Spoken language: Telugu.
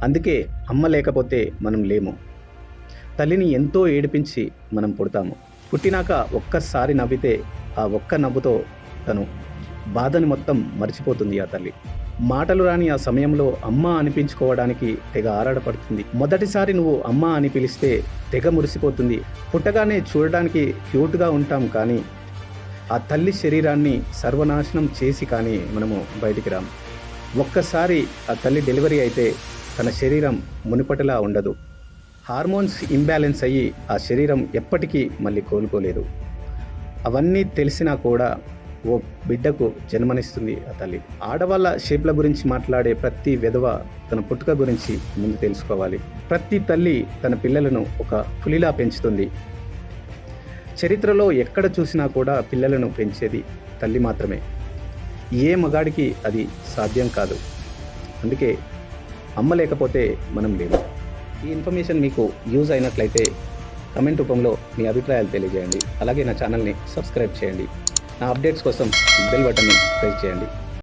అందుకే అమ్మ లేకపోతే మనం లేము. తల్లిని ఎంతో ఏడిపించి మనం పుడతాము. పుట్టినాక ఒక్కసారి నవ్వితే ఆ ఒక్క నవ్వుతో తను బాధని మొత్తం మర్చిపోతుంది ఆ తల్లి. మాటలు రాని ఆ సమయంలో అమ్మ అనిపించుకోవడానికి తెగ ఆరాటపడుతుంది. మొదటిసారి నువ్వు అమ్మ అని పిలిస్తే తెగ మురిసిపోతుంది. పుట్టగానే చూడడానికి క్యూట్గా ఉంటాం, కానీ ఆ తల్లి శరీరాన్ని సర్వనాశనం చేసి కానీ మనము బయటికి రాము. ఒక్కసారి ఆ తల్లి డెలివరీ అయితే తన శరీరం మునుపటిలా ఉండదు. హార్మోన్స్ ఇంబ్యాలెన్స్ అయ్యి ఆ శరీరం ఎప్పటికీ మళ్ళీ కోలుకోలేదు. అవన్నీ తెలిసినా కూడా ఓ బిడ్డకు జన్మనిస్తుంది ఆ తల్లి. ఆడవాళ్ళ షేప్ల గురించి మాట్లాడే ప్రతి విధవ తన పుట్టుక గురించి ముందు తెలుసుకోవాలి. ప్రతి తల్లి తన పిల్లలను ఒక పులిలా పెంచుతుంది. చరిత్రలో ఎక్కడ చూసినా కూడా పిల్లలను పెంచేది తల్లి మాత్రమే. ఏ మగాడికి అది సాధ్యం కాదు. అందుకే అమ్మ లేకపోతే మనం లేము. ఈ ఇన్ఫర్మేషన్ మీకు యూజ్ అయినట్లయితే కమెంట్ రూపంలో మీ అభిప్రాయాలు తెలియజేయండి. అలాగే నా ఛానల్ని సబ్స్క్రైబ్ చేయండి. నా అప్డేట్స్ కోసం బెల్ బటన్ని ప్రెస్ చేయండి.